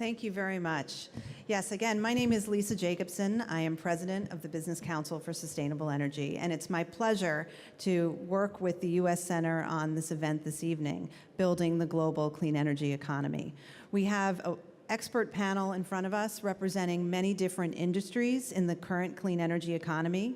Thank you very much. Yes, again, my name is Lisa Jacobson. I am president of the Business Council for Sustainable Energy, and it's my pleasure to work with the U.S. Center on this event this evening, Building the Global Clean Energy Economy. We have an expert panel in front of us representing many different industries in the current clean energy economy.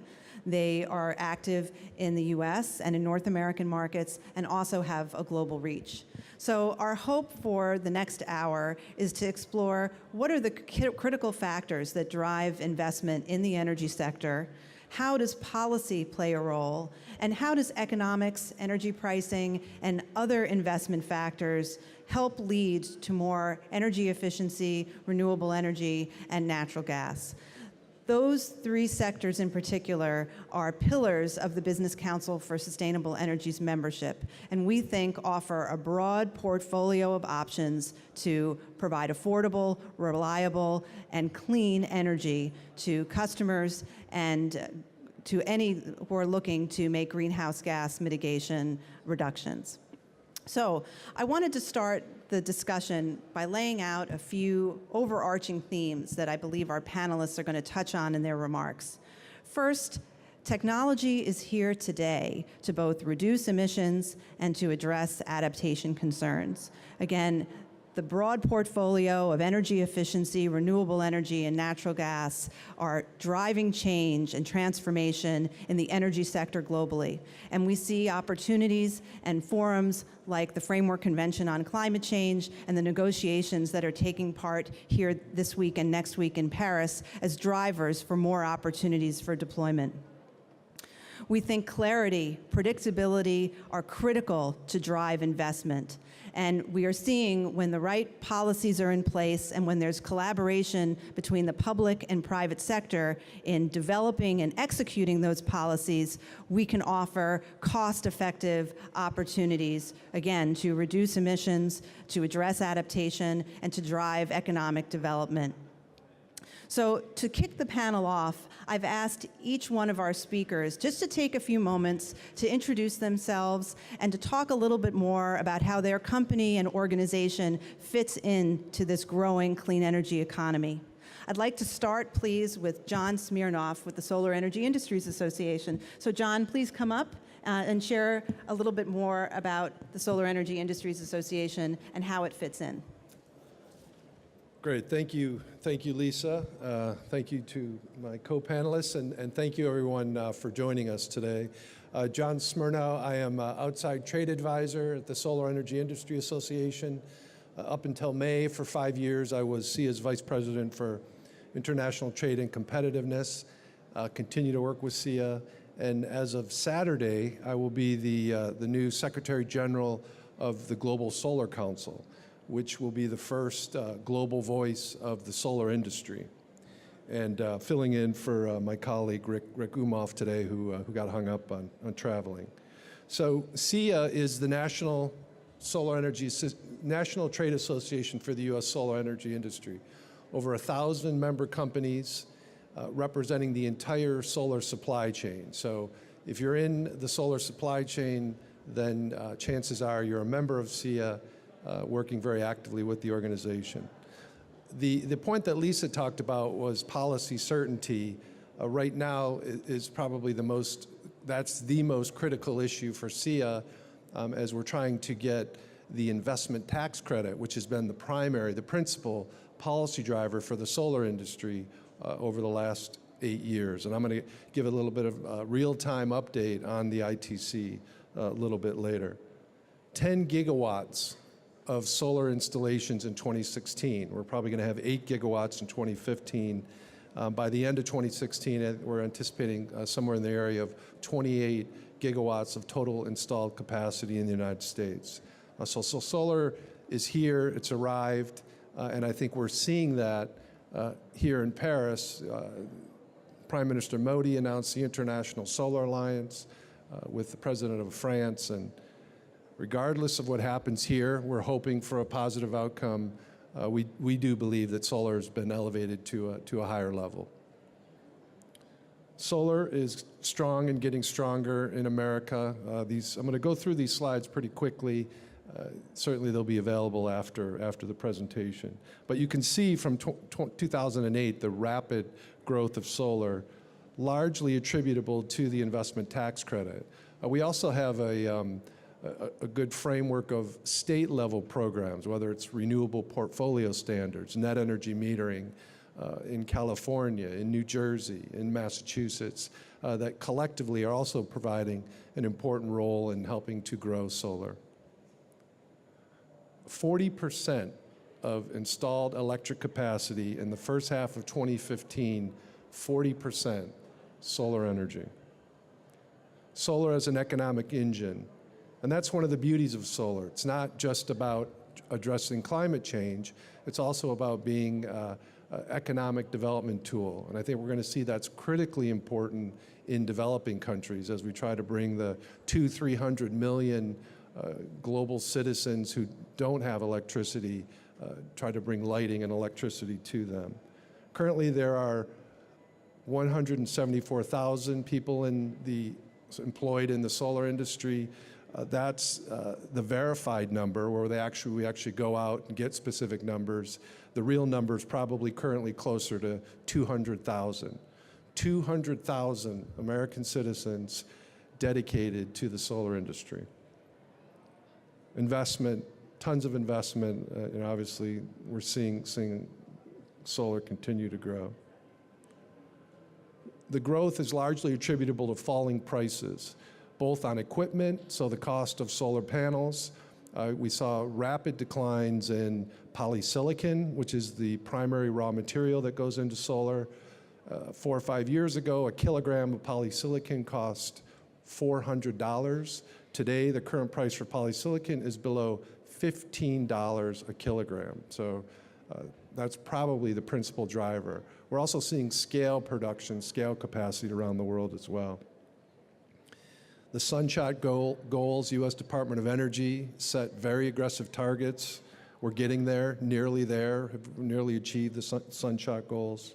They are active in the U.S. and in North American markets and also have a global reach. So our hope for the next hour is to explore what are the critical factors that drive investment in the energy sector, how does policy play a role, and how does economics, energy pricing, and other investment factors help lead to more energy efficiency, renewable energy, and natural gas. Those three sectors in particular are pillars of the Business Council for Sustainable Energy's membership, and we think offer a broad portfolio of options to provide affordable, reliable, and clean energy to customers and to any who are looking to make greenhouse gas mitigation reductions. So I wanted to start the discussion by laying out a few overarching themes that I believe our panelists are going to touch on in their remarks. First, technology is here today to both reduce emissions and to address adaptation concerns. Again, the broad portfolio of energy efficiency, renewable energy, and natural gas are driving change and transformation in the energy sector globally. And we see opportunities and forums like the Framework Convention on Climate Change and the negotiations that are taking part here this week and next week in Paris as drivers for more opportunities for deployment. We think clarity, predictability are critical to drive investment. And we are seeing when the right policies are in place and when there's collaboration between the public and private sector in developing and executing those policies, we can offer cost-effective opportunities, again, to reduce emissions, to address adaptation, and to drive economic development. So to kick the panel off, I've asked each one of our speakers just to take a few moments to introduce themselves and to talk a little bit more about how their company and organization fits into this growing clean energy economy. I'd like to start, please, with John Smirnoff with the Solar Energy Industries Association. So John, please come up and share a little bit more about the Solar Energy Industries Association and how it fits in. Great, thank you, Lisa. Thank you to my co-panelists, and thank you everyone for joining us today. John Smirnow, I am outside trade advisor at the Solar Energy Industry Association. Up until May, for 5 years, I was SEIA's vice president for international trade and competitiveness. Continue to work with SEIA, and as of Saturday, I will be the new Secretary General of the Global Solar Council, which will be the first global voice of the solar industry. And filling in for my colleague Rick Umoff today, who got hung up on traveling. So SEIA is the National Trade Association for the U.S. solar energy industry. Over 1,000 member companies representing the entire solar supply chain. So if you're in the solar supply chain, then chances are you're a member of SEIA, working very actively with the organization. The point that Lisa talked about was policy certainty. Right now is probably that's the most critical issue for SEIA as we're trying to get the investment tax credit, which has been the principal policy driver for the solar industry over the last 8 years. And I'm going to give a little bit of a real-time update on the ITC a little bit later. 10 gigawatts of solar installations in 2016. We're probably going to have 8 gigawatts in 2015. By the end of 2016, we're anticipating somewhere in the area of 28 gigawatts of total installed capacity in the United States. So solar is here, it's arrived, and I think we're seeing that here in Paris. Prime Minister Modi announced the International Solar Alliance with the President of France, and regardless of what happens here, we're hoping for a positive outcome. We do believe that solar has been elevated to a higher level. Solar is strong and getting stronger in America. I'm going to go through these slides pretty quickly. Certainly they'll be available after the presentation. But you can see from 2008 the rapid growth of solar, largely attributable to the investment tax credit. We also have a good framework of state-level programs, whether it's renewable portfolio standards, net energy metering in California, in New Jersey, in Massachusetts, that collectively are also providing an important role in helping to grow solar. 40% of installed electric capacity in the first half of 2015, 40% solar energy. Solar as an economic engine. And that's one of the beauties of solar. It's not just about addressing climate change, it's also about being an economic development tool. And I think we're going to see that's critically important in developing countries as we try to bring the 200-300 million global citizens who don't have electricity, try to bring lighting and electricity to them. Currently, there are 174,000 people employed in the solar industry. That's the verified number, where we actually go out and get specific numbers. The real number is probably currently closer to 200,000. 200,000 American citizens dedicated to the solar industry. Investment, tons of investment, and obviously we're seeing solar continue to grow. The growth is largely attributable to falling prices, both on equipment, so the cost of solar panels. We saw rapid declines in polysilicon, which is the primary raw material that goes into solar. 4 or 5 years ago, a kilogram of polysilicon cost $400. Today, the current price for polysilicon is below $15 a kilogram. So that's probably the principal driver. We're also seeing scale production, scale capacity around the world as well. The Sunshot goals, U.S. Department of Energy set very aggressive targets. We're getting there, have nearly achieved the Sunshot goals.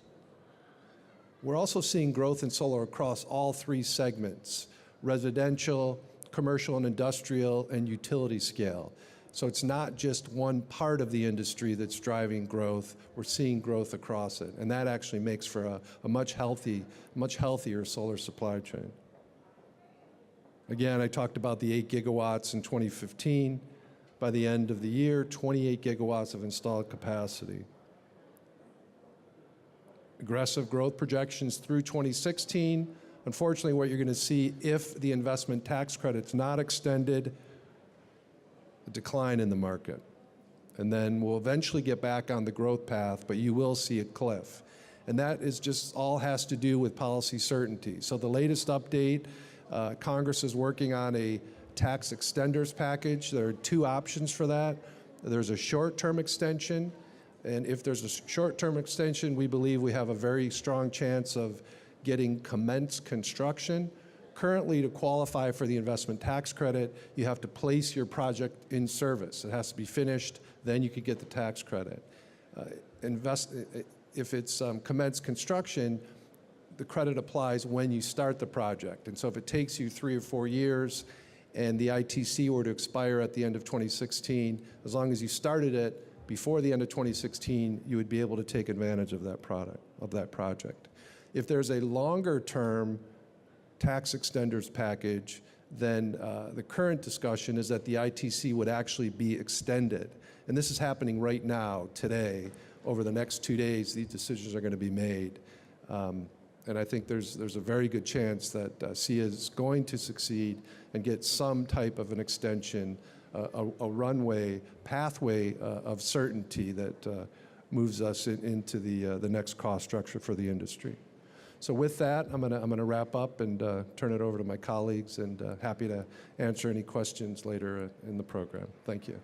We're also seeing growth in solar across all three segments: residential, commercial and industrial, and utility scale. So it's not just one part of the industry that's driving growth. We're seeing growth across it, and that actually makes for a much healthier solar supply chain. Again, I talked about the 8 gigawatts in 2015. By the end of the year, 28 gigawatts of installed capacity. Aggressive growth projections through 2016. Unfortunately, what you're going to see, if the investment tax credit's not extended, a decline in the market. And then we'll eventually get back on the growth path, but you will see a cliff. And that is just all has to do with policy certainty. So the latest update, Congress is working on a tax extenders package. There are two options for that. There's a short-term extension, and if there's a short-term extension, we believe we have a very strong chance of getting commenced construction. Currently, to qualify for the investment tax credit, you have to place your project in service. It has to be finished, then you could get the tax credit. If it's commenced construction, the credit applies when you start the project. And so if it takes you 3 or 4 years and the ITC were to expire at the end of 2016, as long as you started it before the end of 2016, you would be able to take advantage of that project. If there's a longer-term tax extenders package, then the current discussion is that the ITC would actually be extended. And this is happening right now, today. Over the next 2 days, these decisions are going to be made. And I think there's a very good chance that SEIA is going to succeed and get some type of an extension, a pathway of certainty that moves us into the next cost structure for the industry. So with that, I'm gonna wrap up and turn it over to my colleagues, and happy to answer any questions later in the program. Thank you.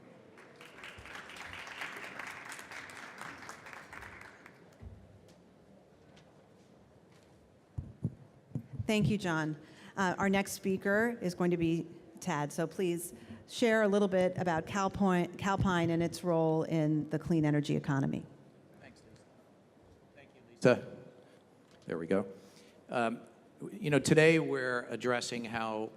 Thank you, John. Our next speaker is going to be Tad, so please share a little bit about Calpine and its role in the clean energy economy. Thanks, Lisa. Thank you, Lisa. There we go. Today we're addressing how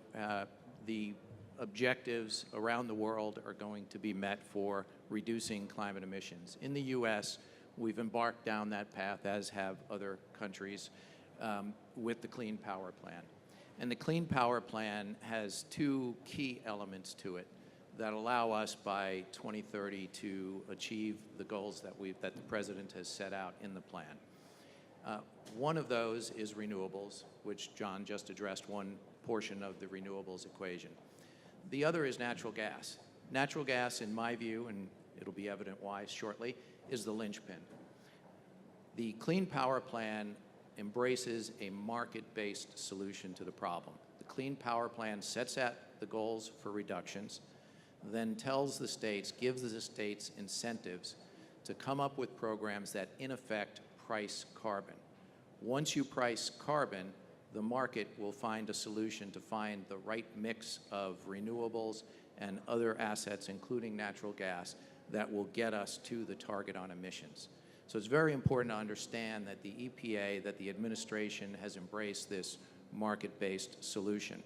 the objectives around the world are going to be met for reducing climate emissions. In the U.S., we've embarked down that path, as have other countries, with the Clean Power Plan. And the Clean Power Plan has two key elements to it that allow us by 2030 to achieve the goals that the President has set out in the plan. One of those is renewables, which John just addressed one portion of the renewables equation. The other is natural gas. Natural gas, in my view, and it'll be evident why shortly, is the linchpin. The Clean Power Plan embraces a market-based solution to the problem. The Clean Power Plan sets out the goals for reductions, then tells the states, gives the states incentives to come up with programs that, in effect, price carbon. Once you price carbon, the market will find a solution to find the right mix of renewables and other assets, including natural gas, that will get us to the target on emissions. So it's very important to understand that the EPA, that the administration has embraced this market-based solution.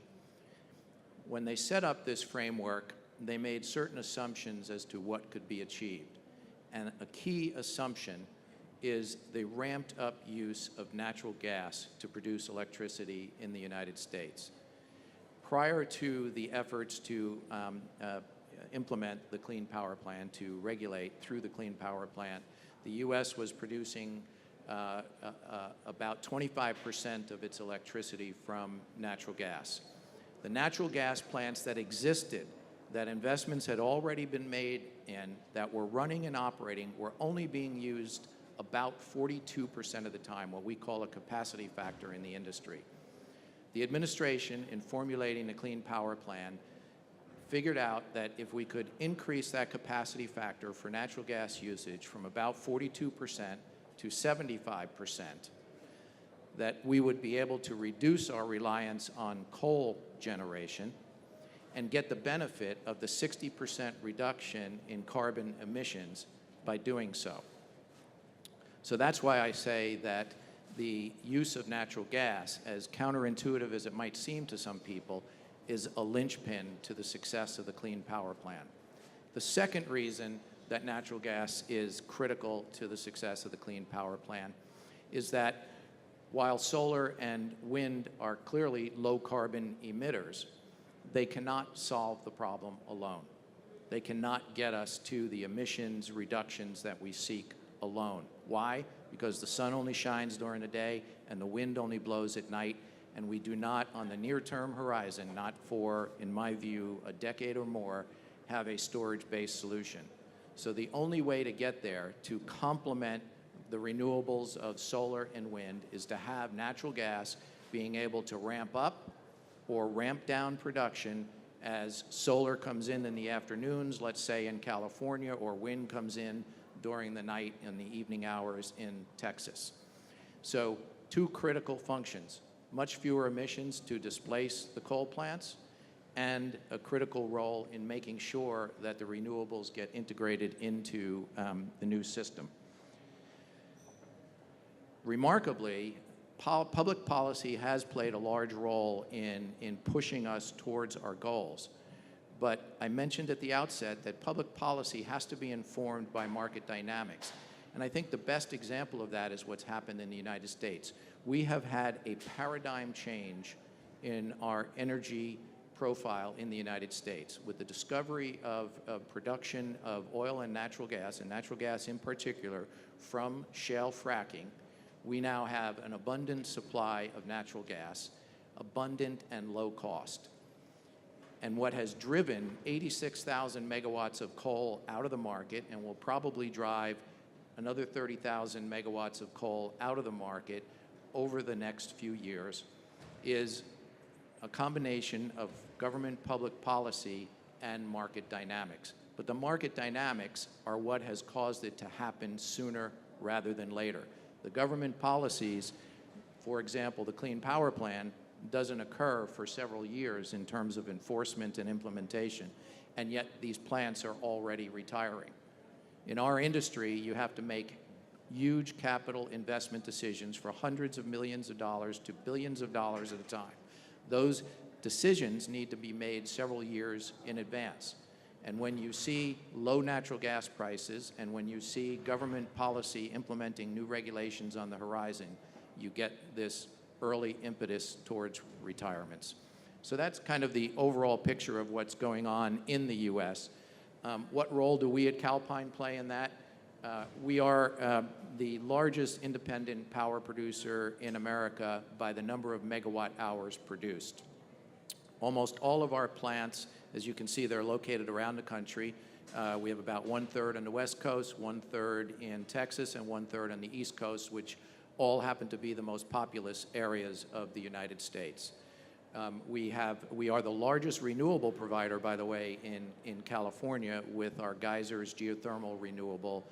When they set up this framework, they made certain assumptions as to what could be achieved. And a key assumption is the ramped up use of natural gas to produce electricity in the United States. Prior to the efforts to implement the Clean Power Plan, to regulate through the Clean Power Plan, the U.S. was producing about 25% of its electricity from natural gas. The natural gas plants that existed, that investments had already been made in, that were running and operating, were only being used about 42% of the time, what we call a capacity factor in the industry. The administration, in formulating the Clean Power Plan, figured out that if we could increase that capacity factor for natural gas usage from about 42% to 75%, that we would be able to reduce our reliance on coal generation and get the benefit of the 60% reduction in carbon emissions by doing so. So that's why I say that the use of natural gas, as counterintuitive as it might seem to some people, is a linchpin to the success of the Clean Power Plan. The second reason that natural gas is critical to the success of the Clean Power Plan is that while solar and wind are clearly low carbon emitters, they cannot solve the problem alone. They cannot get us to the emissions reductions that we seek alone. Why? Because the sun only shines during the day and the wind only blows at night, and we do not, on the near-term horizon, not for, in my view, a decade or more, have a storage-based solution. So the only way to get there, to complement the renewables of solar and wind, is to have natural gas being able to ramp up or ramp down production as solar comes in the afternoons, let's say in California, or wind comes in during the night and the evening hours in Texas. So two critical functions: much fewer emissions to displace the coal plants, and a critical role in making sure that the renewables get integrated into the new system. Remarkably, public policy has played a large role in pushing us towards our goals. But I mentioned at the outset that public policy has to be informed by market dynamics. And I think the best example of that is what's happened in the United States. We have had a paradigm change in our energy profile in the United States. With the discovery of production of oil and natural gas in particular, from shale fracking, we now have an abundant supply of natural gas, abundant and low cost. And what has driven 86,000 megawatts of coal out of the market, and will probably drive another 30,000 megawatts of coal out of the market over the next few years, is a combination of government public policy and market dynamics. But the market dynamics are what has caused it to happen sooner rather than later. The government policies, for example, the Clean Power Plan, doesn't occur for several years in terms of enforcement and implementation, and yet these plants are already retiring. In our industry, you have to make huge capital investment decisions for hundreds of millions of dollars to billions of dollars at a time. Those decisions need to be made several years in advance. And when you see low natural gas prices and when you see government policy implementing new regulations on the horizon, you get this early impetus towards retirements. So that's kind of the overall picture of what's going on in the U.S. What role do we at Calpine play in that? We are the largest independent power producer in America by the number of megawatt hours produced. Almost all of our plants, as you can see, they're located around the country. We have about 1/3 on the West Coast, 1/3 in Texas, and 1/3 on the East Coast, which all happen to be the most populous areas of the United States. We are the largest renewable provider, by the way, in California with our geysers geothermal renewable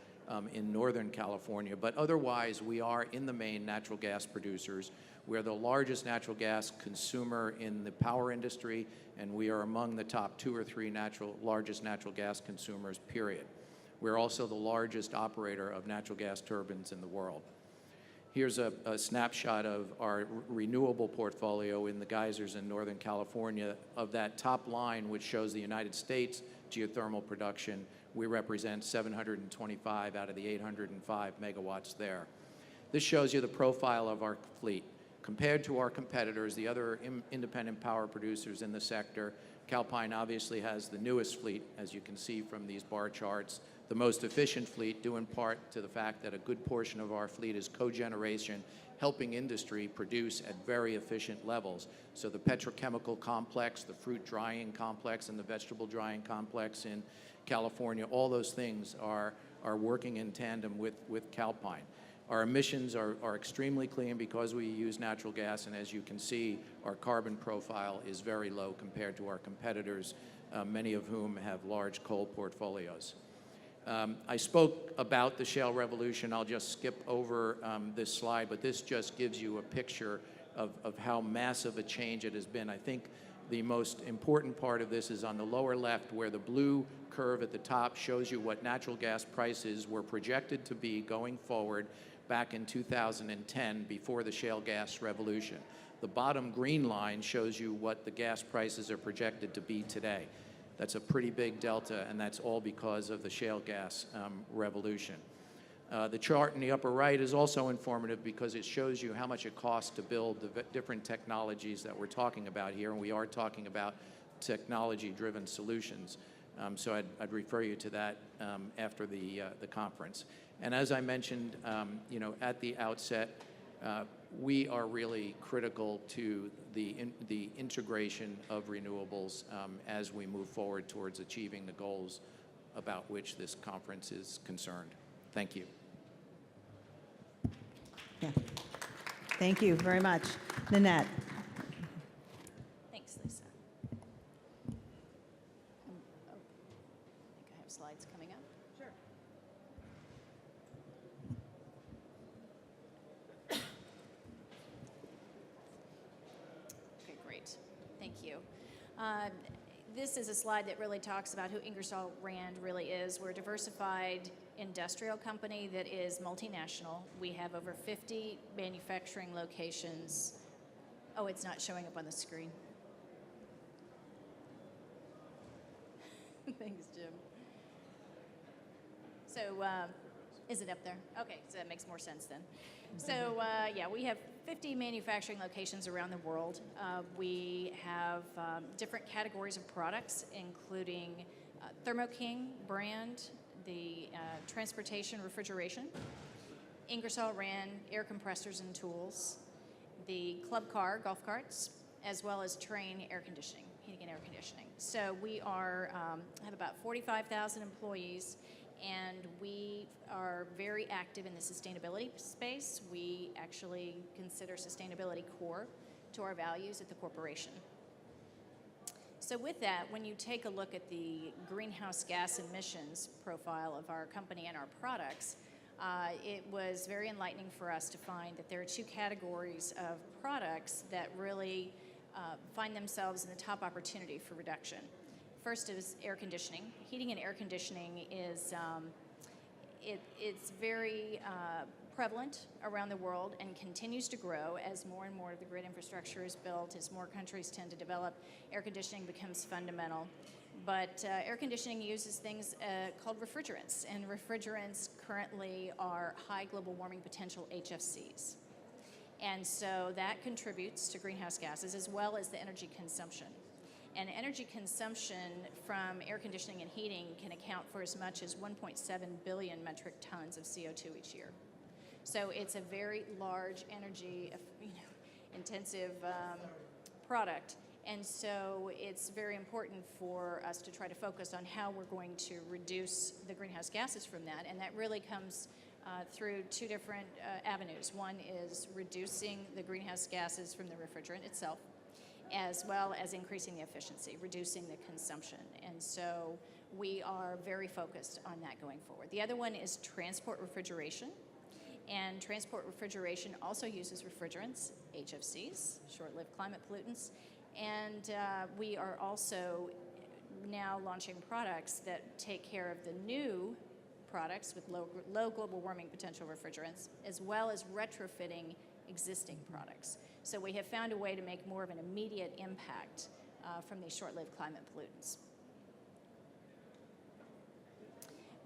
in Northern California. But otherwise, we are in the main natural gas producers. We're the largest natural gas consumer in the power industry, and we are among the top 2 or 3 largest natural gas consumers, period. We're also the largest operator of natural gas turbines in the world. Here's a snapshot of our renewable portfolio in the geysers in Northern California. Of that top line, which shows the United States geothermal production, we represent 725 out of the 805 megawatts there. This shows you the profile of our fleet. Compared to our competitors, the other independent power producers in the sector, Calpine obviously has the newest fleet, as you can see from these bar charts, the most efficient fleet, due in part to the fact that a good portion of our fleet is cogeneration, helping industry produce at very efficient levels. So the petrochemical complex, the fruit drying complex, and the vegetable drying complex in California, all those things are working in tandem with Calpine. Our emissions are extremely clean because we use natural gas, and as you can see, our carbon profile is very low compared to our competitors, many of whom have large coal portfolios. I spoke about the shale revolution. I'll just skip over this slide, but this just gives you a picture of how massive a change it has been. I think the most important part of this is on the lower left, where the blue curve at the top shows you what natural gas prices were projected to be going forward back in 2010, before the shale gas revolution. The bottom green line shows you what the gas prices are projected to be today. That's a pretty big delta, and that's all because of the shale gas revolution. The chart in the upper right is also informative because it shows you how much it costs to build the different technologies that we're talking about here, and we are talking about technology-driven solutions. So I'd refer you to that after the conference. And as I mentioned, at the outset, we are really critical to the integration of renewables as we move forward towards achieving the goals about which this conference is concerned. Thank you. Yeah. Thank you very much. Nanette. Thanks, Lisa. I think I have slides coming up. Sure. Okay, great. Thank you. This is a slide that really talks about who Ingersoll Rand really is. We're a diversified industrial company that is multinational. We have over 50 manufacturing locations. Oh, it's not showing up on the screen. Thanks, Jim. So, is it up there? Okay, so that makes more sense then. So, yeah, we have 50 manufacturing locations around the world. We have different categories of products, including Thermo King brand, the transportation refrigeration, Ingersoll Rand air compressors and tools, the club car golf carts, as well as Trane air conditioning, heating and air conditioning. So we are have about 45,000 employees, and we are very active in the sustainability space. We actually consider sustainability core to our values at the corporation. So with that, when you take a look at the greenhouse gas emissions profile of our company and our products, it was very enlightening for us to find that there are 2 categories of products that really find themselves in the top opportunity for reduction. First is air conditioning. Heating and air conditioning is It's very prevalent around the world and continues to grow as more and more of the grid infrastructure is built, as more countries tend to develop. Air conditioning becomes fundamental. But air conditioning uses things called refrigerants, and refrigerants currently are high global warming potential HFCs. And so that contributes to greenhouse gases as well as the energy consumption. And energy consumption from air conditioning and heating can account for as much as 1.7 billion metric tons of CO2 each year. So it's a very large energy intensive product. And so it's very important for us to try to focus on how we're going to reduce the greenhouse gases from that. And that really comes through two different avenues. One is reducing the greenhouse gases from the refrigerant itself, as well as increasing the efficiency, reducing the consumption. And so we are very focused on that going forward. The other one is transport refrigeration. And transport refrigeration also uses refrigerants, HFCs, short-lived climate pollutants. And we are also now launching products that take care of the new products with low global warming potential refrigerants, as well as retrofitting existing products. So we have found a way to make more of an immediate impact from these short-lived climate pollutants.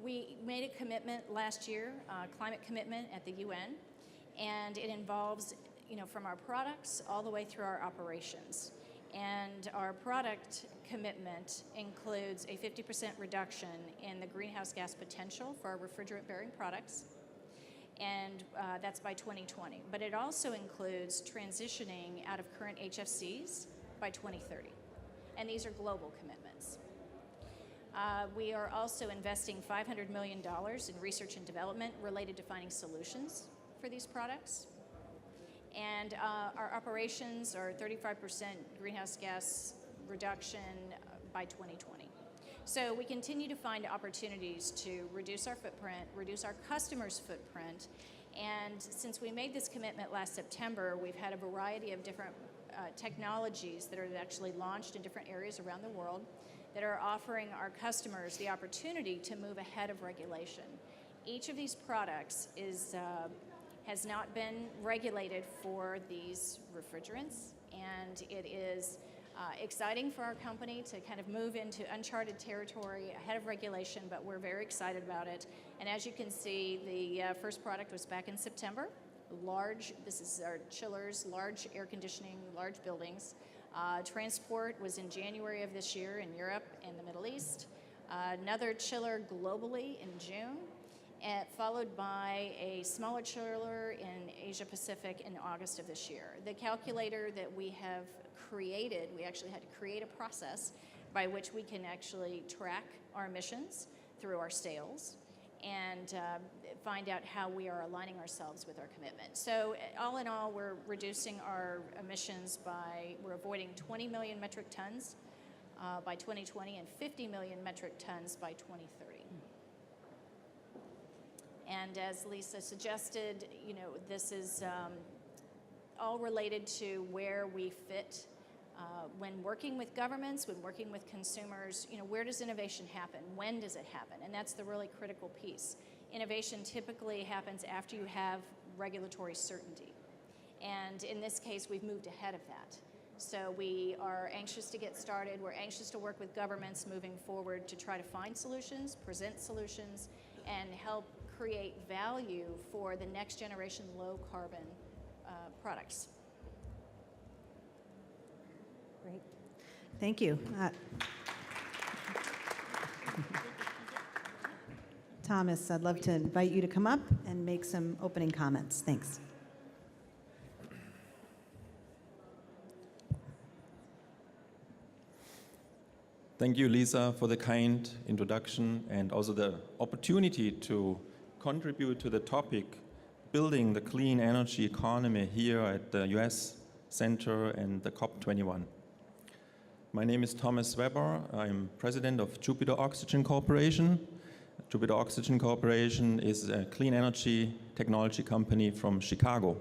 We made a commitment last year, climate commitment at the UN, and it involves, from our products all the way through our operations. And our product commitment includes a 50% reduction in the greenhouse gas potential for our refrigerant-bearing products, and that's by 2020. But it also includes transitioning out of current HFCs by 2030. And these are global commitments. We are also investing $500 million in research and development related to finding solutions for these products. And our operations are 35% greenhouse gas reduction by 2020. So we continue to find opportunities to reduce our footprint, reduce our customers' footprint. And since we made this commitment last September, we've had a variety of different technologies that are actually launched in different areas around the world that are offering our customers the opportunity to move ahead of regulation. Each of these products has not been regulated for these refrigerants, and it is exciting for our company to kind of move into uncharted territory ahead of regulation, but we're very excited about it. And as you can see, the first product was back in September. This is our chillers, large air conditioning, large buildings. Transport was in January of this year in Europe and the Middle East. Another chiller globally in June, followed by a smaller chiller in Asia Pacific in August of this year. The calculator that we have created, we actually had to create a process by which we can actually track our emissions through our sales and find out how we are aligning ourselves with our commitment. So all in all, we're reducing our emissions we're avoiding 20 million metric tons by 2020 and 50 million metric tons by 2030. And as Lisa suggested, this is all related to where we fit when working with governments, when working with consumers. Where does innovation happen? When does it happen? And that's the really critical piece. Innovation typically happens after you have regulatory certainty. And in this case, we've moved ahead of that. So we are anxious to get started. We're anxious to work with governments moving forward to try to find solutions, present solutions, and help create value for the next generation low carbon products. Great. Thank you. Thomas, I'd love to invite you to come up and make some opening comments. Thanks. Thank you, Lisa, for the kind introduction and also the opportunity to contribute to the topic, building the clean energy economy here at the US Center and the COP-21. My name is Thomas Weber. I'm president of Jupiter Oxygen Corporation. Jupiter Oxygen Corporation is a clean energy technology company from Chicago.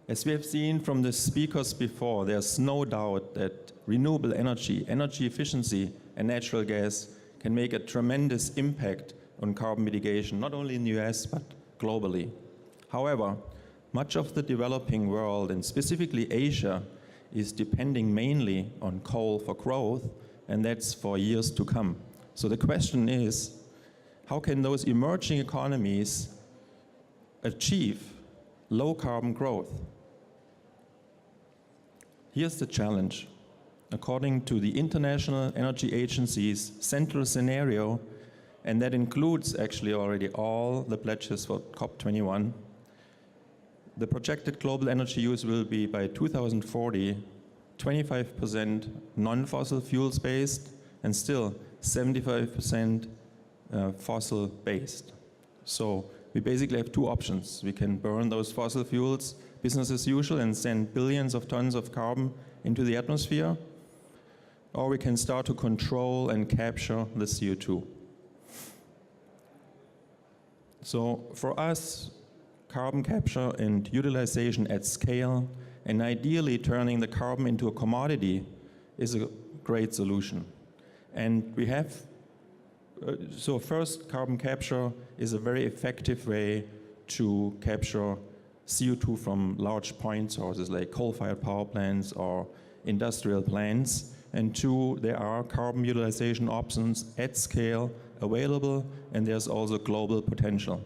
As we have seen from the speakers before, there's no doubt that renewable energy, energy efficiency, and natural gas can make a tremendous impact on carbon mitigation, not only in the US, but globally. However, much of the developing world, and specifically Asia, is depending mainly on coal for growth, and that's for years to come. So the question is, how can those emerging economies achieve low carbon growth? Here's the challenge. According to the International Energy Agency's central scenario, and that includes actually already all the pledges for COP-21, the projected global energy use will be by 2040, 25% non-fossil fuels based, and still 75% fossil based. So we basically have two options. We can burn those fossil fuels, business as usual, and send billions of tons of carbon into the atmosphere, or we can start to control and capture the CO2. So for us, carbon capture and utilization at scale, and ideally turning the carbon into a commodity, is a great solution. And we have, so first, carbon capture is a very effective way to capture CO2 from large point sources like coal-fired power plants or industrial plants. And two, there are carbon utilization options at scale available, and there's also global potential.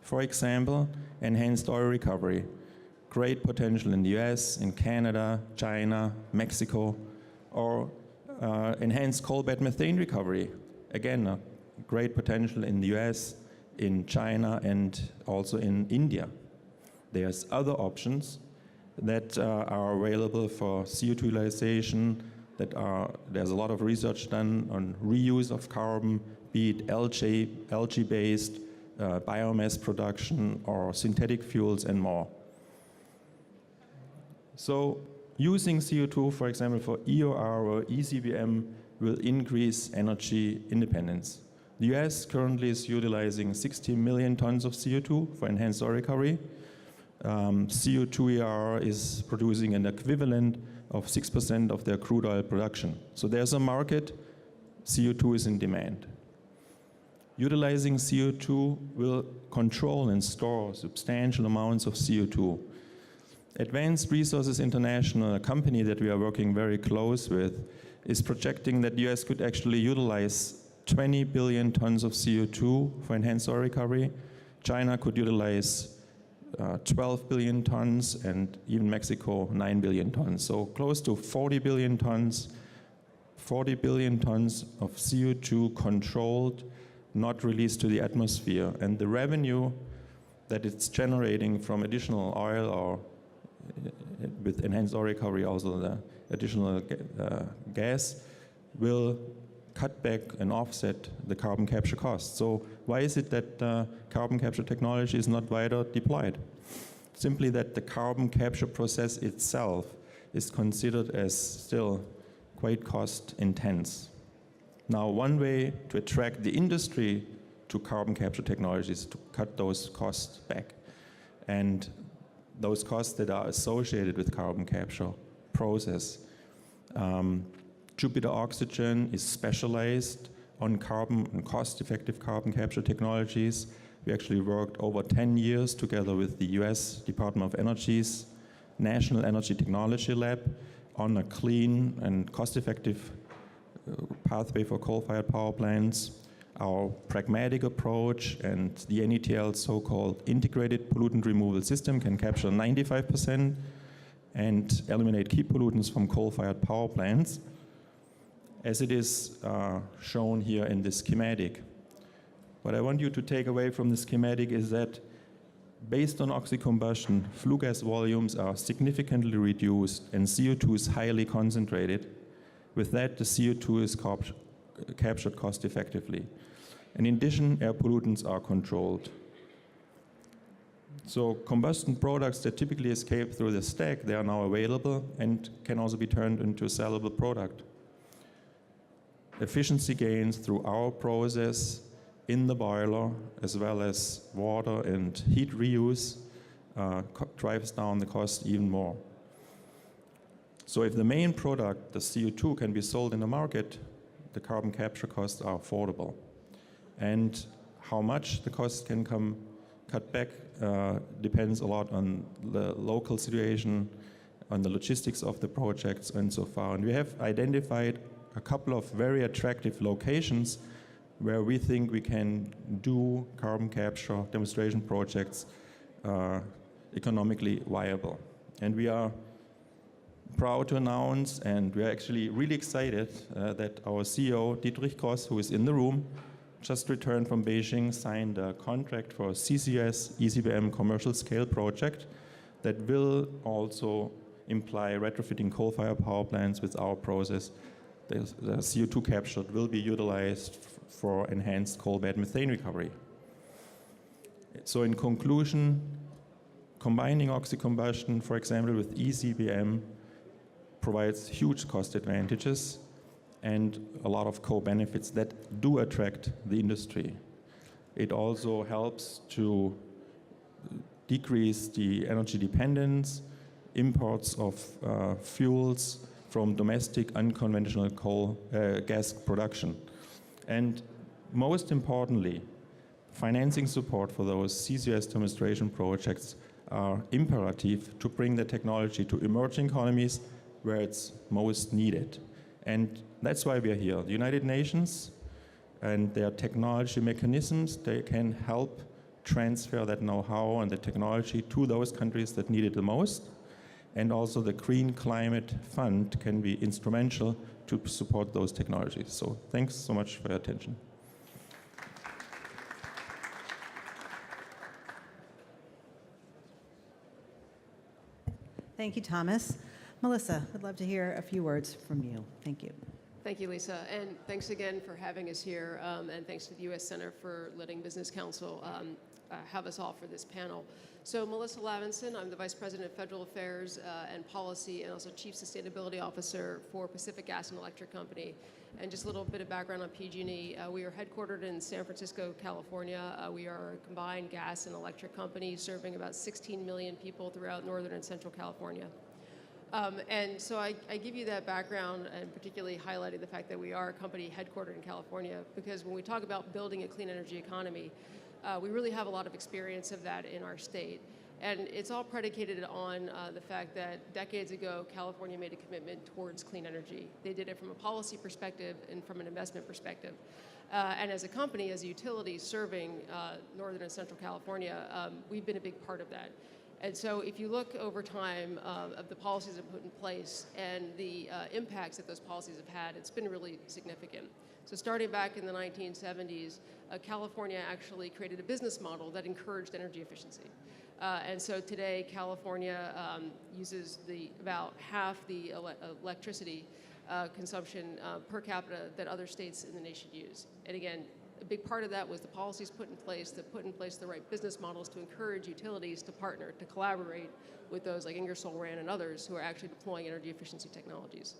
For example, enhanced oil recovery. Great potential in the US, in Canada, China, Mexico, or enhanced coal bed methane recovery. Again, a great potential in the US, in China, and also in India. There's other options that are available for CO2 utilization, there's a lot of research done on reuse of carbon, be it algae-based, biomass production, or synthetic fuels, and more. So using CO2, for example, for EOR or ECBM will increase energy independence. The US currently is utilizing 60 million tons of CO2 for enhanced oil recovery. CO2ER is producing an equivalent of 6% of their crude oil production. So there's a market, CO2 is in demand. Utilizing CO2 will control and store substantial amounts of CO2. Advanced Resources International, a company that we are working very close with, is projecting that the US could actually utilize 20 billion tons of CO2 for enhanced oil recovery. China could utilize 12 billion tons, and even Mexico 9 billion tons. So close to 40 billion tons of CO2 controlled, not released to the atmosphere. And the revenue that it's generating from additional oil, or with enhanced oil recovery also the additional gas, will cut back and offset the carbon capture costs. So why is it that carbon capture technology is not wider deployed? Simply that the carbon capture process itself is considered as still quite cost intense. Now, one way to attract the industry to carbon capture technology is to cut those costs back. And those costs that are associated with carbon capture process. Jupiter Oxygen is specialized on carbon and cost-effective carbon capture technologies. We actually worked over 10 years together with the US Department of Energy's National Energy Technology Lab on a clean and cost-effective pathway for coal-fired power plants. Our pragmatic approach and the NETL's so-called integrated pollutant removal system can capture 95% and eliminate key pollutants from coal-fired power plants, as it is shown here in this schematic. What I want you to take away from the schematic is that based on oxycombustion, flue gas volumes are significantly reduced and CO2 is highly concentrated. With that, the CO2 is captured cost effectively. And in addition, air pollutants are controlled. So combustion products that typically escape through the stack, they are now available and can also be turned into a sellable product. Efficiency gains through our process in the boiler, as well as water and heat reuse, drives down the cost even more. So if the main product, the CO2, can be sold in the market, the carbon capture costs are affordable. And How much the cost can come cut back depends a lot on the local situation, on the logistics of the projects and so far. And we have identified a couple of very attractive locations where we think we can do carbon capture demonstration projects economically viable. And we are proud to announce, and we are actually really excited that our CEO, Dietrich Gross, who is in the room, just returned from Beijing, signed a contract for a CCS ECBM commercial scale project that will also imply retrofitting coal-fired power plants with our process. The CO2 captured will be utilized for enhanced coal bed methane recovery. So in conclusion, combining oxy-combustion, for example, with ECBM provides huge cost advantages and a lot of co-benefits that do attract the industry. It also helps to decrease the energy dependence, imports of fuels from domestic unconventional gas production. And most importantly, financing support for those CCS demonstration projects are imperative to bring the technology to emerging economies where it's most needed. And that's why we are here. The United Nations and their technology mechanisms, they can help transfer that know-how and the technology to those countries that need it the most. And also the Green Climate Fund can be instrumental to support those technologies. So thanks so much for your attention. Thank you, Thomas. Melissa, I'd love to hear a few words from you. Thank you. Thank you, Lisa, and thanks again for having us here, and thanks to the U.S. Center for letting Business Council have us all for this panel. So Melissa Levinson, I'm the Vice President of Federal Affairs and Policy, and also Chief Sustainability Officer for Pacific Gas and Electric Company. And just a little bit of background on PG&E. We are headquartered in San Francisco, California. We are a combined gas and electric company serving about 16 million people throughout Northern and Central California. And so I give you that background, and particularly highlighting the fact that we are a company headquartered in California, because when we talk about building a clean energy economy, we really have a lot of experience of that in our state. And it's all predicated on the fact that decades ago, California made a commitment towards clean energy. They did it from a policy perspective and from an investment perspective. And as a company, as a utility serving Northern and Central California, we've been a big part of that. And so if you look over time of the policies that have put in place and the impacts that those policies have had, it's been really significant. So starting back in the 1970s, California actually created a business model that encouraged energy efficiency. And so today, California uses about half the electricity consumption per capita that other states in the nation use. And again, a big part of that was the policies put in place that put in place the right business models to encourage utilities to partner, to collaborate with those like Ingersoll Rand and others who are actually deploying energy efficiency technologies.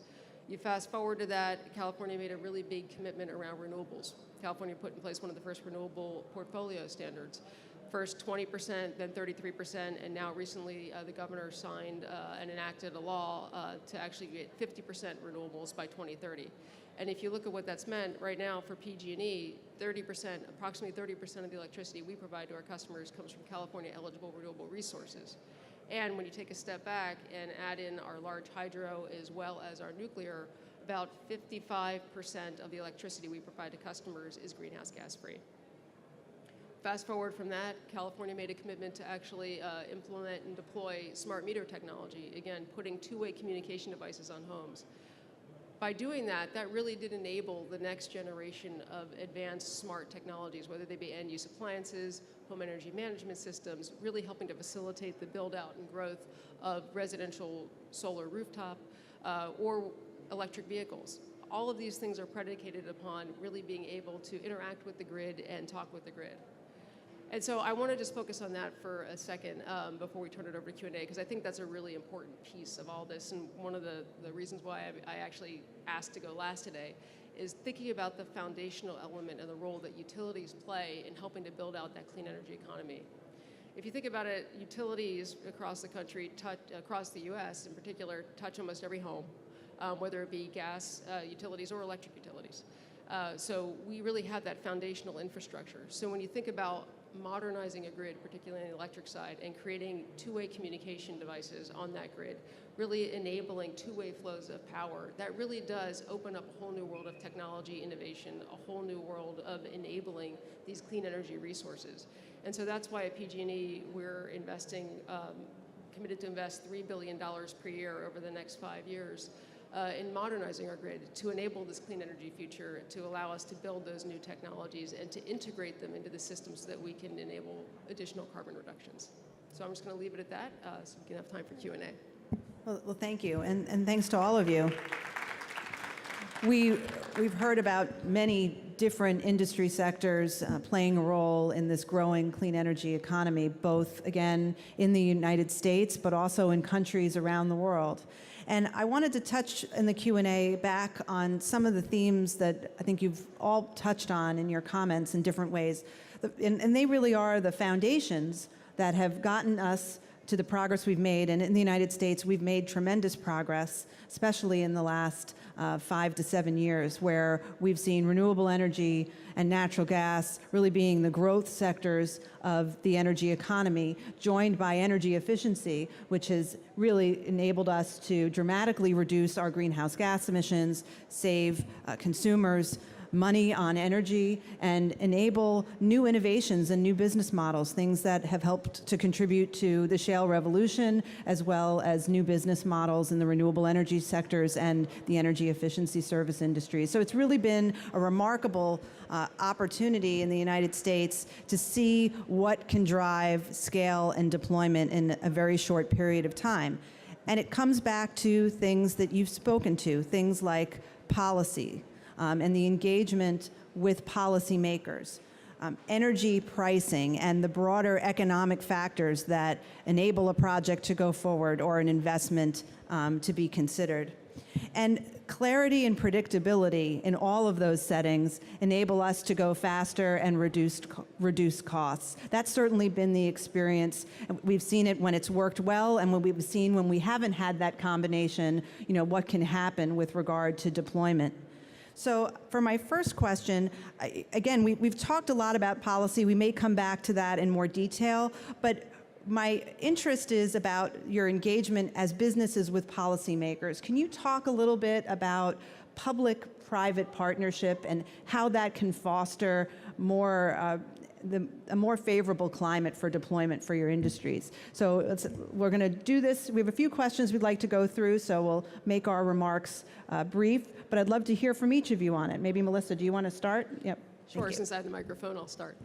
You fast forward to that, California made a really big commitment around renewables. California put in place one of the first renewable portfolio standards. First 20%, then 33%, and now recently the governor signed and enacted a law to actually get 50% renewables by 2030. And if you look at what that's meant right now for PG&E, approximately 30% of the electricity we provide to our customers comes from California eligible renewable resources. And when you take a step back and add in our large hydro as well as our nuclear, about 55% of the electricity we provide to customers is greenhouse gas free. Fast forward from that, California made a commitment to actually implement and deploy smart meter technology, again, putting two-way communication devices on homes. By doing that, that really did enable the next generation of advanced smart technologies, whether they be end-use appliances, home energy management systems, really helping to facilitate the build-out and growth of residential solar rooftop or electric vehicles. All of these things are predicated upon really being able to interact with the grid and talk with the grid. And so I want to just focus on that for a second before we turn it over to Q&A, because I think that's a really important piece of all this. And one of the reasons why I actually asked to go last today is thinking about the foundational element and the role that utilities play in helping to build out that clean energy economy. If you think about it, utilities across the country, across the U.S. in particular, touch almost every home, whether it be gas utilities or electric utilities. So we really have that foundational infrastructure. So when you think about modernizing a grid, particularly on the electric side, and creating two-way communication devices on that grid, really enabling two-way flows of power, that really does open up a whole new world of technology innovation, a whole new world of enabling these clean energy resources. And so that's why at PG&E we're investing, committed to invest $3 billion per year over the next 5 years in modernizing our grid to enable this clean energy future, to allow us to build those new technologies and to integrate them into the system so that we can enable additional carbon reductions. So I'm just going to leave it at that so we can have time for Q&A. Well, thank you, and thanks to all of you. We've heard about many different industry sectors playing a role in this growing clean energy economy, both, again, in the United States, but also in countries around the world. And I wanted to touch in the Q&A back on some of the themes that I think you've all touched on in your comments in different ways. And they really are the foundations that have gotten us to the progress we've made. And in the United States, we've made tremendous progress, especially in the last 5 to 7 years, where we've seen renewable energy and natural gas really being the growth sectors of the energy economy, joined by energy efficiency, which has really enabled us to dramatically reduce our greenhouse gas emissions, save consumers money on energy, and enable new innovations and new business models, things that have helped to contribute to the shale revolution, as well as new business models in the renewable energy sectors and the energy efficiency service industry. So it's really been a remarkable opportunity in the United States to see what can drive scale and deployment in a very short period of time. And it comes back to things that you've spoken to, things like policy, and the engagement with policymakers, energy pricing, and the broader economic factors that enable a project to go forward or an investment to be considered. And clarity and predictability in all of those settings enable us to go faster and reduce costs. That's certainly been the experience. We've seen it when it's worked well, and we've seen when we haven't had that combination, what can happen with regard to deployment. So for my first question, again, we've talked a lot about policy. We may come back to that in more detail, but my interest is about your engagement as businesses with policymakers. Can you talk a little bit about public-private partnership and how that can foster a more favorable climate for deployment for your industries? So we're going to do this. We have a few questions we'd like to go through, so we'll make our remarks brief. But I'd love to hear from each of you on it. Maybe Melissa, do you want to start? Yep. Sure, since I have the microphone, I'll start.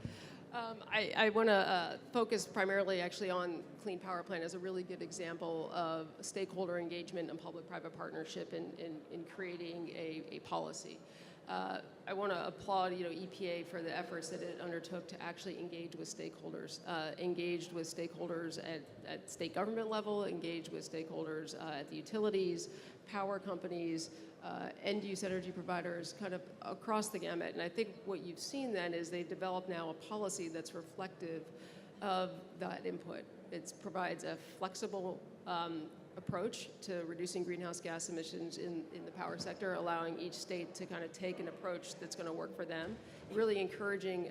I want to focus primarily actually on Clean Power Plan as a really good example of stakeholder engagement and public-private partnership in creating a policy. I want to applaud EPA for the efforts that it undertook to actually engage with stakeholders, engaged with stakeholders at state government level, engaged with stakeholders at the utilities, power companies, end-use energy providers, kind of across the gamut. And I think what you've seen then is they develop now a policy that's reflective of that input. It provides a flexible approach to reducing greenhouse gas emissions in the power sector, allowing each state to kind of take an approach that's going to work for them, really encouraging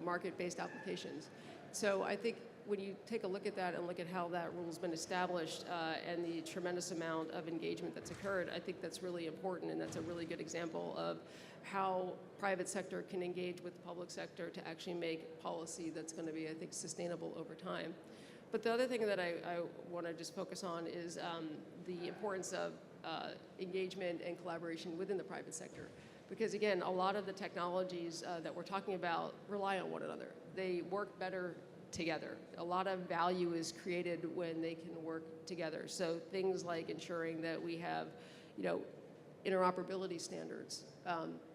market-based applications. So I think when you take a look at that and look at how that rule's been established and the tremendous amount of engagement that's occurred, I think that's really important, and that's a really good example of how private sector can engage with the public sector to actually make policy that's going to be, I think, sustainable over time. But the other thing that I want to just focus on is the importance of engagement and collaboration within the private sector. Because again, a lot of the technologies that we're talking about rely on one another. They work better together. A lot of value is created when they can work together. So things like ensuring that we have, interoperability standards,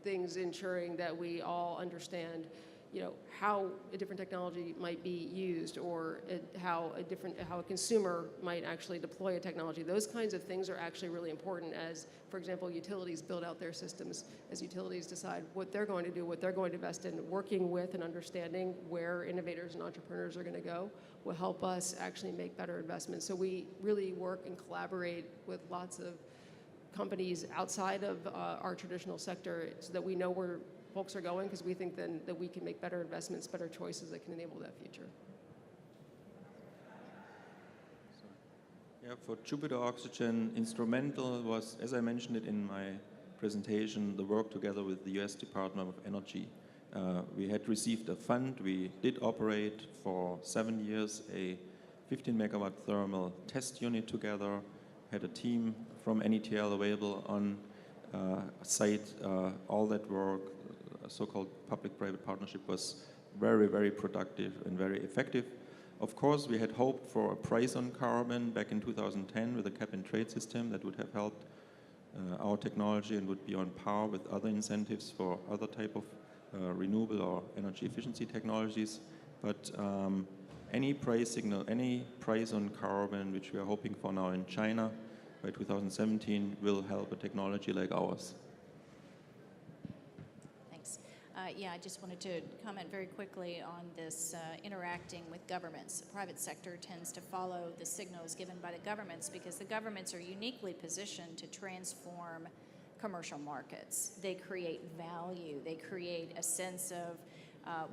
things ensuring that we all understand, how a different technology might be used, or how a consumer might actually deploy a technology. Those kinds of things are actually really important as, for example, utilities build out their systems, as utilities decide what they're going to do, what they're going to invest in. Working with and understanding where innovators and entrepreneurs are going to go will help us actually make better investments. So we really work and collaborate with lots of companies outside of our traditional sector so that we know where folks are going, because we think then that we can make better investments, better choices that can enable that future. Yeah, for Jupiter Oxygen, instrumental was, as I mentioned it in my presentation, the work together with the US Department of Energy. We had received a fund. We did operate for 7 years a 15 megawatt thermal test unit together, had a team from NETL available on site. All that work, so-called public-private partnership, was very, very productive and very effective. Of course, we had hoped for a price on carbon back in 2010 with a cap-and-trade system that would have helped our technology and would be on par with other incentives for other type of renewable or energy efficiency technologies. But any price signal, any price on carbon, which we are hoping for now in China by 2017, will help a technology like ours. Thanks. Yeah, I just wanted to comment very quickly on this interacting with governments. The private sector tends to follow the signals given by the governments because the governments are uniquely positioned to transform commercial markets. They create value. They create a sense of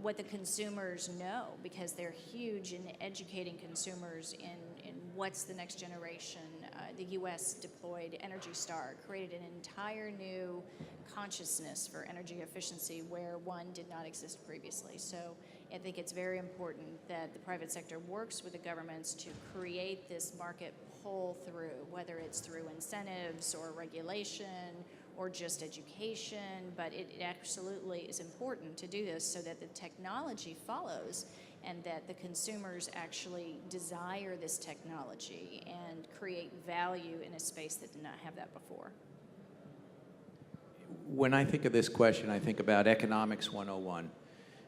what the consumers know, because they're huge in educating consumers in what's the next generation. The U.S. deployed Energy Star, created an entire new consciousness for energy efficiency where one did not exist previously. So I think it's very important that the private sector works with the governments to create this market pull through, whether it's through incentives or regulation or just education, but it absolutely is important to do this so that the technology follows and that the consumers actually desire this technology and create value in a space that did not have that before. When I think of this question, I think about Economics 101.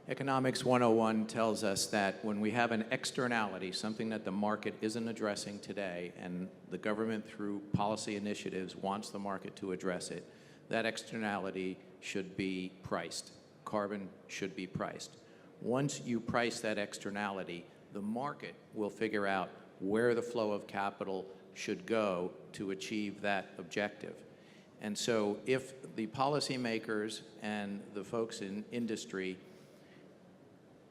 Economics 101 tells us that when we have an externality, something that the market isn't addressing today, and the government through policy initiatives wants the market to address it, that externality should be priced. Carbon should be priced. Once you price that externality, the market will figure out where the flow of capital should go to achieve that objective. And so if the policymakers and the folks in industry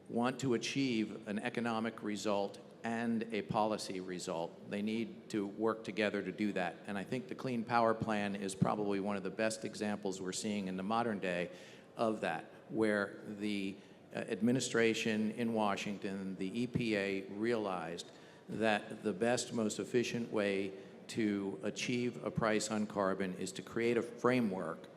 want to achieve an economic result and a policy result, they need to work together to do that. And I think the Clean Power Plan is probably one of the best examples we're seeing in the modern day of that, where the administration in Washington, the EPA, realized that the best, most efficient way to achieve a price on carbon is to create a framework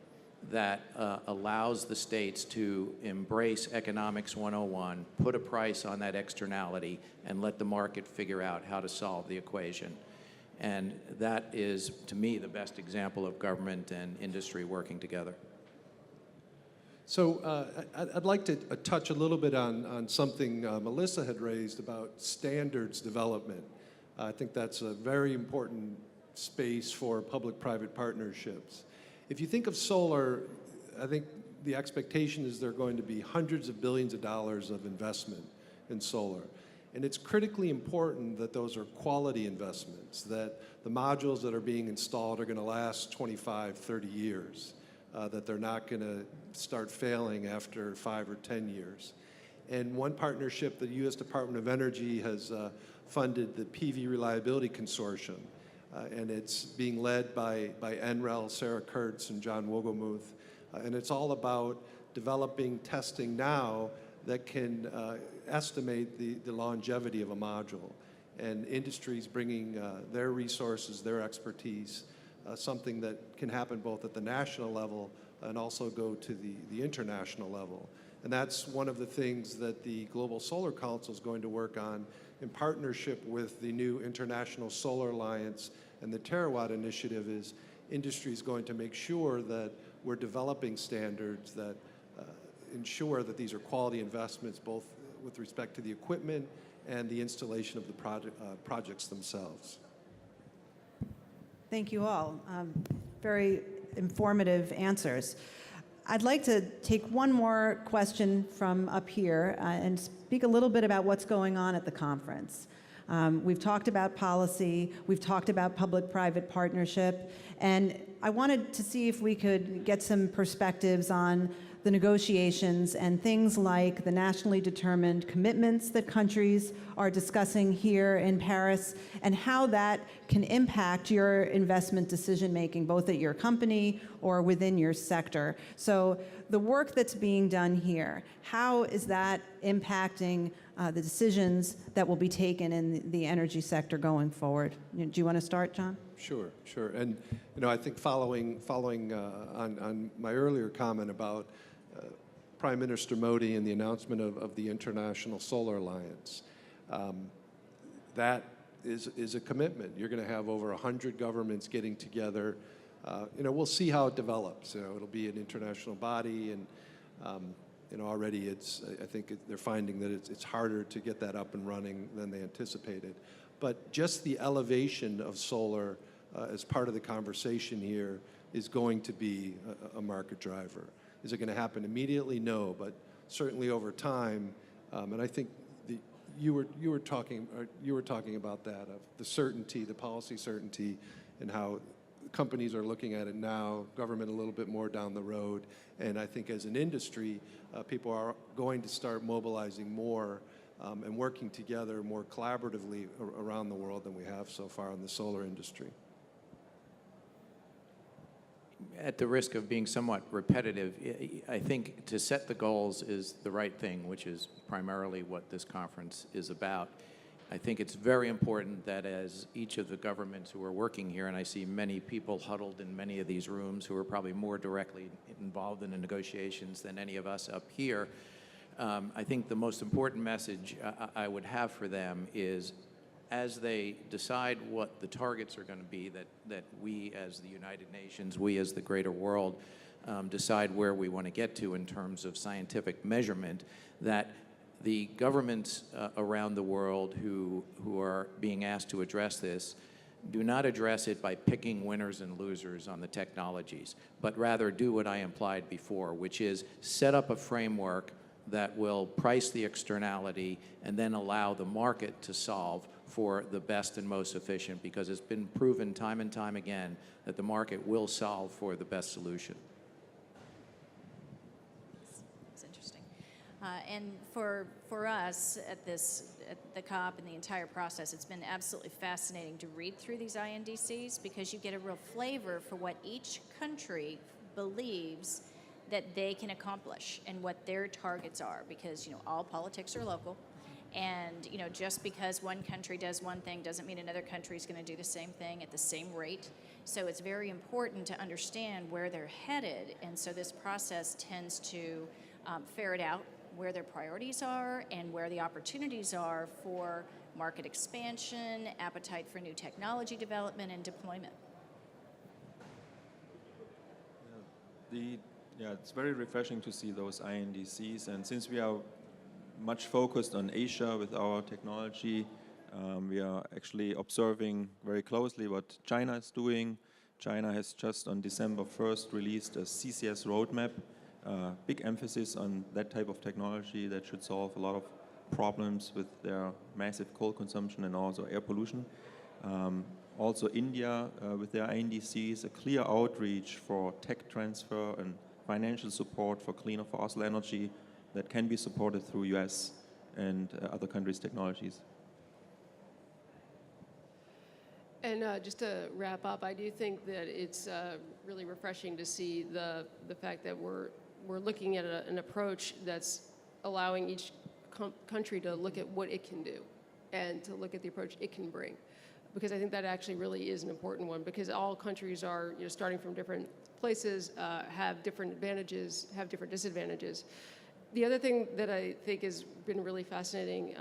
that allows the states to embrace Economics 101, put a price on that externality, and let the market figure out how to solve the equation. And that is, to me, the best example of government and industry working together. So I'd like to touch a little bit on something Melissa had raised about standards development. I think that's a very important space for public-private partnerships. If you think of solar, I think the expectation is there are going to be hundreds of billions of dollars of investment in solar. And it's critically important that those are quality investments, that the modules that are being installed are going to last 25, 30 years, that they're not going to start failing after 5 or 10 years. And one partnership, the U.S. Department of Energy has funded the PV Reliability Consortium, and it's being led by NREL, Sarah Kurtz, and John Wogelmuth. And it's all about developing testing now that can estimate the longevity of a module. And industries bringing their resources, their expertise, something that can happen both at the national level and also go to the international level. And that's one of the things that the Global Solar Council is going to work on in partnership with the new International Solar Alliance and the Terawatt Initiative. Is industry is going to make sure that we're developing standards that ensure that these are quality investments, both with respect to the equipment and the installation of the projects themselves. Thank you all. Very informative answers. I'd like to take one more question from up here and speak a little bit about what's going on at the conference. We've talked about policy, we've talked about public-private partnership, and I wanted to see if we could get some perspectives on the negotiations and things like the nationally determined commitments that countries are discussing here in Paris, and how that can impact your investment decision-making, both at your company or within your sector. So the work that's being done here, how is that impacting the decisions that will be taken in the energy sector going forward? Do you want to start, John? Sure, sure. And I think following on my earlier comment about Prime Minister Modi and the announcement of the International Solar Alliance, that is a commitment. You're going to have over 100 governments getting together. We'll see how it develops. It'll be an international body, and already I think they're finding that it's harder to get that up and running than they anticipated. But just the elevation of solar as part of the conversation here is going to be a market driver. Is it going to happen immediately? No, but certainly over time. And I think you were talking about that, of the certainty, the policy certainty, and how companies are looking at it now, government a little bit more down the road. And I think as an industry, people are going to start mobilizing more and working together more collaboratively around the world than we have so far in the solar industry. At the risk of being somewhat repetitive, I think to set the goals is the right thing, which is primarily what this conference is about. I think it's very important that as each of the governments who are working here, and I see many people huddled in many of these rooms who are probably more directly involved in the negotiations than any of us up here, I think the most important message I would have for them is, as they decide what the targets are going to be, that we as the United Nations, we as the greater world, decide where we want to get to in terms of scientific measurement, that the governments around the world who are being asked to address this do not address it by picking winners and losers on the technologies, but rather do what I implied before, which is set up a framework that will price the externality and then allow the market to solve for the best and most efficient, because it's been proven time and time again that the market will solve for the best solution. It's interesting. And for us at the COP and the entire process, it's been absolutely fascinating to read through these INDCs, because you get a real flavor for what each country believes that they can accomplish and what their targets are, because all politics are local. And just because one country does one thing doesn't mean another country is going to do the same thing at the same rate. So it's very important to understand where they're headed. And so this process tends to ferret out where their priorities are and where the opportunities are for market expansion, appetite for new technology development, and deployment. It's very refreshing to see those INDCs. And since we are much focused on Asia with our technology, we are actually observing very closely what China is doing. China has just on December 1st released a CCS roadmap, big emphasis on that type of technology that should solve a lot of problems with their massive coal consumption and also air pollution. Also India with their INDCs, a clear outreach for tech transfer and financial support for cleaner fossil energy that can be supported through US and other countries' technologies. And just to wrap up, I do think that it's really refreshing to see the fact that we're looking at an approach that's allowing each country to look at what it can do and to look at the approach it can bring. Because I think that actually really is an important one, because all countries are starting from different places, have different advantages, have different disadvantages. The other thing that I think has been really fascinating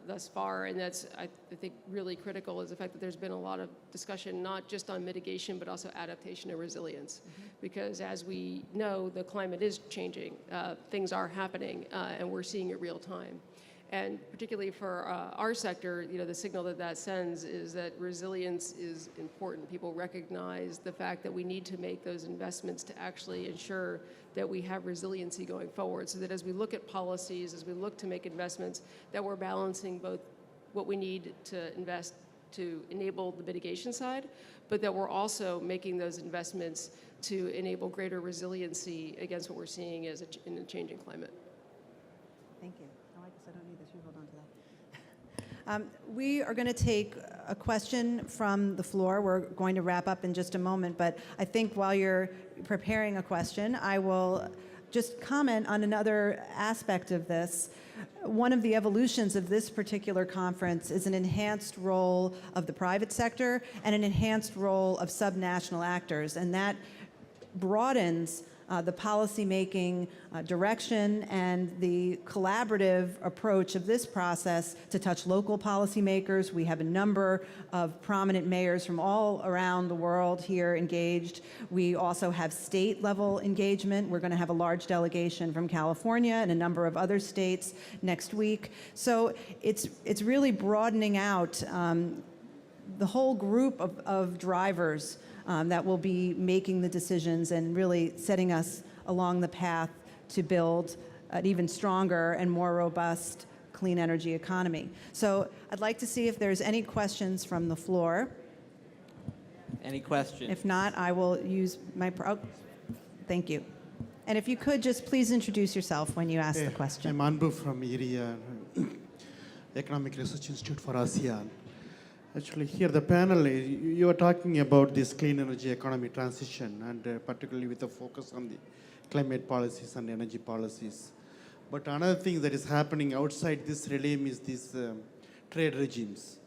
thus far, and that's I think really critical, is the fact that there's been a lot of discussion not just on mitigation but also adaptation and resilience. Mm-hmm. Because as we know, the climate is changing, things are happening, and we're seeing it real time. And particularly for our sector, the signal that sends is that resilience is important. People recognize the fact that we need to make those investments to actually ensure that we have resiliency going forward, so that as we look at policies, as we look to make investments, that we're balancing both what we need to invest to enable the mitigation side, but that we're also making those investments to enable greater resiliency against what we're seeing as in a changing climate. Thank you. Oh, I guess I don't need this. You hold on to that. We are going to take a question from the floor. We're going to wrap up in just a moment, but I think while you're preparing a question, I will just comment on another aspect of this. One of the evolutions of this particular conference is an enhanced role of the private sector and an enhanced role of subnational actors, and that broadens the policymaking direction and the collaborative approach of this process to touch local policymakers. We have a number of prominent mayors from all around the world here engaged. We also have state-level engagement. We're going to have a large delegation from California and a number of other states next week. So it's really broadening out the whole group of drivers that will be making the decisions and really setting us along the path to build an even stronger and more robust clean energy economy. So I'd like to see if there's any questions from the floor. Any questions? If not, I will use my... Oh, thank you. And if you could just please introduce yourself when you ask the question. I'm Anbu from IRIA, Economic Research Institute for ASEAN. Actually, here the panel, you are talking about this clean energy economy transition, and particularly with a focus on the climate policies and energy policies. But another thing that is happening outside this realm is these trade regimes.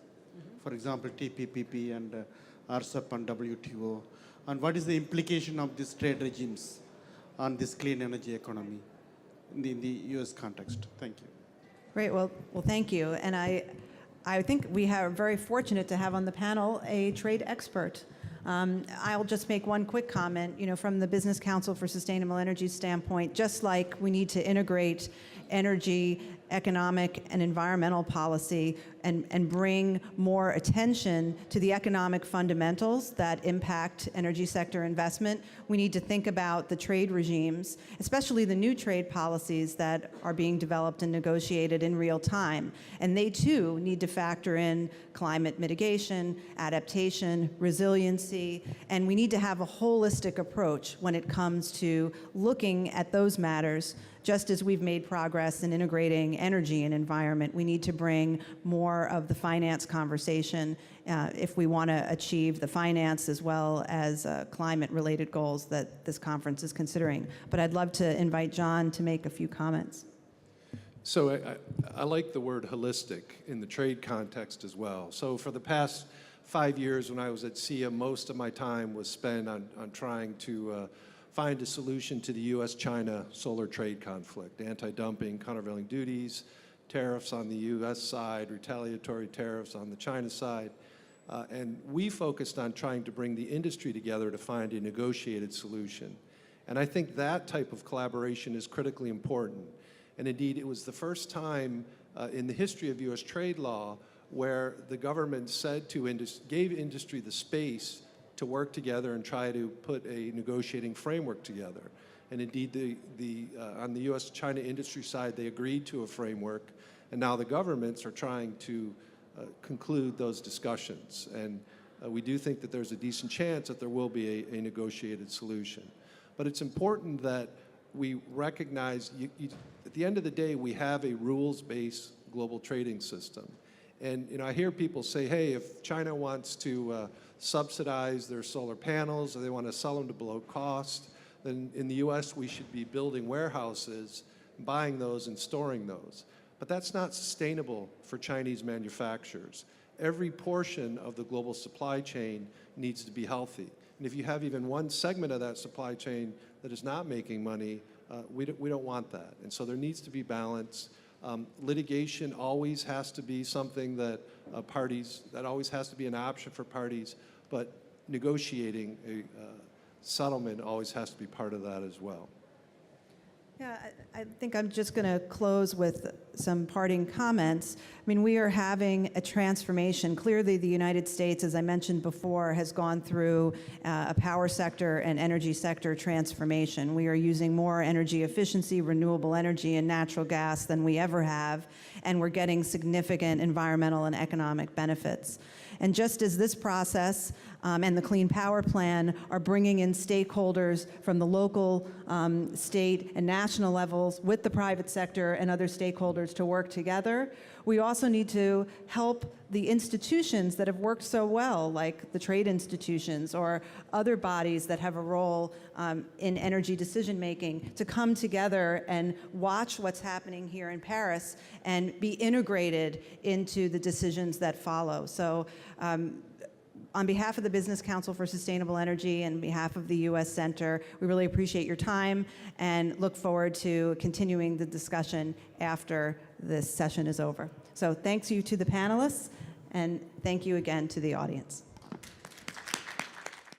For example, TPP and RCEP and WTO. And what is the implication of these trade regimes on this clean energy economy in the US context? Thank you. Great. Well, thank you. And I think we are very fortunate to have on the panel a trade expert. I'll just make one quick comment. You know, from the Business Council for Sustainable Energy standpoint, just like we need to integrate energy, economic, and environmental policy and bring more attention to the economic fundamentals that impact energy sector investment, we need to think about the trade regimes, especially the new trade policies that are being developed and negotiated in real time. And they too need to factor in climate mitigation, adaptation, resiliency, and we need to have a holistic approach when it comes to looking at those matters. Just as we've made progress in integrating energy and environment, we need to bring more of the finance conversation if we want to achieve the finance as well as climate-related goals that this conference is considering. But I'd love to invite John to make a few comments. So I like the word holistic in the trade context as well. So for the past 5 years when I was at SEIA, most of my time was spent on trying to find a solution to the U.S.-China solar trade conflict, anti-dumping, countervailing duties, tariffs on the U.S. side, retaliatory tariffs on the China side. And we focused on trying to bring the industry together to find a negotiated solution. And I think that type of collaboration is critically important. And indeed, it was the first time in the history of U.S. trade law where the government said to gave industry the space to work together and try to put a negotiating framework together. And indeed, on the U.S.-China industry side, they agreed to a framework, and now the governments are trying to conclude those discussions. And we do think that there's a decent chance that there will be a negotiated solution. But it's important that we recognize, at the end of the day, we have a rules-based global trading system. And I hear people say, hey, if China wants to subsidize their solar panels or they want to sell them to below cost, then in the US we should be building warehouses, buying those and storing those. But that's not sustainable for Chinese manufacturers. Every portion of the global supply chain needs to be healthy. And if you have even one segment of that supply chain that is not making money, we don't want that. And so there needs to be balance. Litigation always has to be something that that always has to be an option for parties, but negotiating a settlement always has to be part of that as well. Yeah, I think I'm just going to close with some parting comments. I mean, we are having a transformation. Clearly, the United States, as I mentioned before, has gone through a power sector and energy sector transformation. We are using more energy efficiency, renewable energy, and natural gas than we ever have. and we're getting significant environmental and economic benefits. And just as this process and the Clean Power Plan are bringing in stakeholders from the local, state, and national levels with the private sector and other stakeholders to work together, we also need to help the institutions that have worked so well, like the trade institutions or other bodies that have a role in energy decision-making, to come together and watch what's happening here in Paris and be integrated into the decisions that follow. So on behalf of the Business Council for Sustainable Energy and on behalf of the U.S. Center, we really appreciate your time and look forward to continuing the discussion after this session is over. So thanks you to the panelists, and thank you again to the audience.